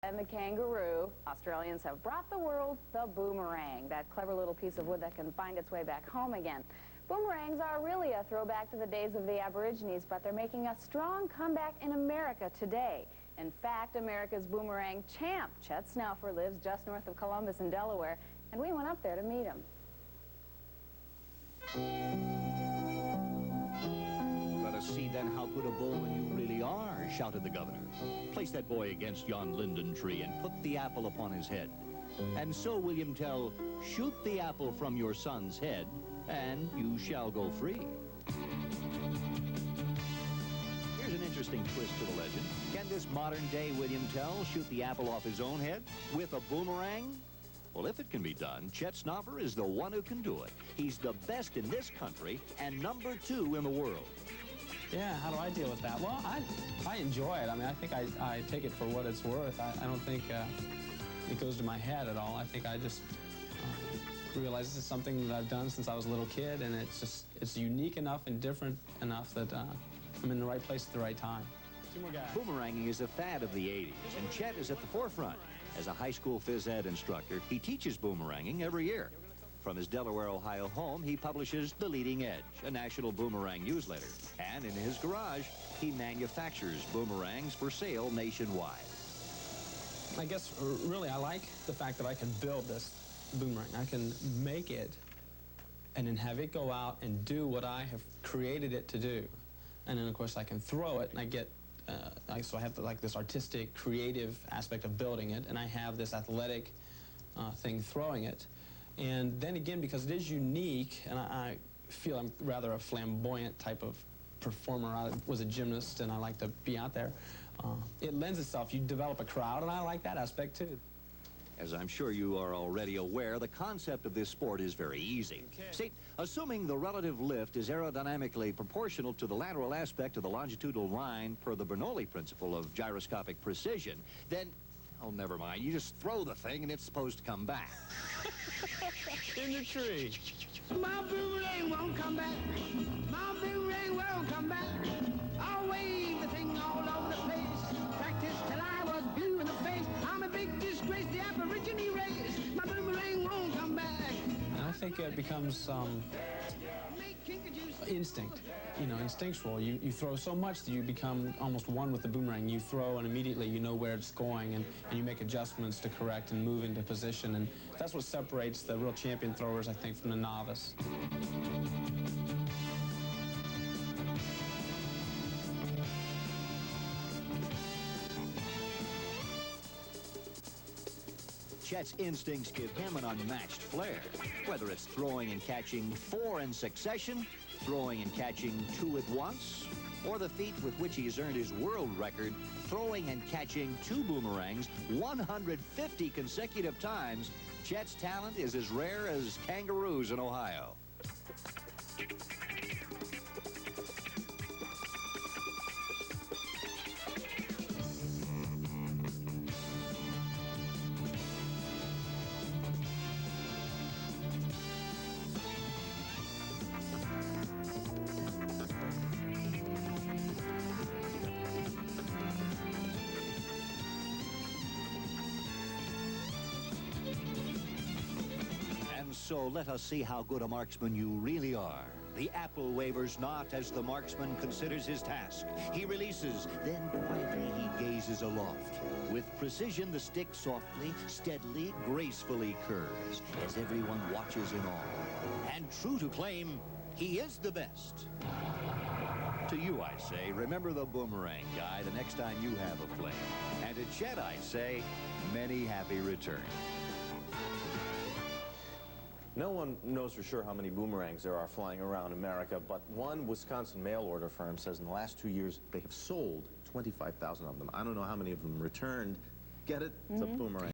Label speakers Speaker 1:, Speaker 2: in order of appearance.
Speaker 1: And the kangaroo. Australians have brought the world the boomerang, that clever little piece of wood that can find its way back home again. Boomerangs are really a throwback to the days of the Aborigines, but they're making a strong comeback in America today. In fact, America's boomerang champ, Chet Snouffer, lives just north of Columbus in Delaware, and we went up there to meet him.
Speaker 2: Let us see then how good a bowman you really are, shouted the governor. Place that boy against yon linden tree and put the apple upon his head. And so, William Tell, shoot the apple from your son's head, and you shall go free. Here's an interesting twist to the legend. Can this modern-day William Tell shoot the apple off his own head with a boomerang? Well, if it can be done, Chet Snouffer is the one who can do it. He's the best in this country and #2 in the world.
Speaker 3: Yeah, how do I deal with that? Well, I enjoy it. I mean, I think I take it for what it's worth. I don't think it goes to my head at all. I think I just realize this is something that I've done since I was a little kid, and it's unique enough and different enough that I'm in the right place at the right time. Two more guys.
Speaker 2: Boomeranging is a fad of the 80s, and Chet is at the forefront. As a high school phys ed instructor, he teaches boomeranging every year. From his Delaware, Ohio home, he publishes The Leading Edge, a national boomerang newsletter. And in his garage, he manufactures boomerangs for sale nationwide.
Speaker 3: I guess, really, I like the fact that I can build this boomerang. I can make it and then have it go out and do what I have created it to do. And then, of course, I can throw it, and I get, so I have like this artistic, creative aspect of building it, and I have this athletic thing throwing it. And then again, because it is unique, and I feel I'm rather a flamboyant type of performer. I was a gymnast, and I like to be out there. It lends itself. You develop a crowd, and I like that aspect, too.
Speaker 2: As I'm sure you are already aware, the concept of this sport is very easy. Okay. See, assuming the relative lift is aerodynamically proportional to the lateral aspect of the longitudinal line per the Bernoulli principle of gyroscopic precision, then, oh, never mind. You just throw the thing, and it's supposed to come back.
Speaker 3: In the tree.
Speaker 4: My boomerang won't come back. My boomerang won't come back. I'll wave the thing all over the place. Practice till I was blue in the face. I'm a big disgrace, the Aborigine race. My boomerang won't come back.
Speaker 3: And I think it becomes instinct, you know, instinctual. You throw so much that you become almost one with the boomerang. You throw and immediately you know where it's going, and you make adjustments to correct and move into position, and that's what separates the real champion throwers, I think, from the novice.
Speaker 2: Chet's instincts give him an unmatched flair. Whether it's throwing and catching 4 in succession, throwing and catching 2 at once, or the feat with which he's earned his world record, throwing and catching 2 boomerangs 150 consecutive times, Chet's talent is as rare as kangaroos in Ohio. So let us see how good a marksman you really are. The apple wavers not as the marksman considers his task. He releases, then quietly he gazes aloft. With precision, the stick softly, steadily, gracefully curves as everyone watches in awe. And true to claim, he is the best. To you, I say, remember the boomerang guy the next time you have a flame. And to Chet, I say, many happy returns.
Speaker 5: No one knows for sure how many boomerangs there are flying around America, but one Wisconsin mail-order firm says in the last 2 years they have sold 25,000 of them. I don't know how many of them returned. Get it? It's a boomerang.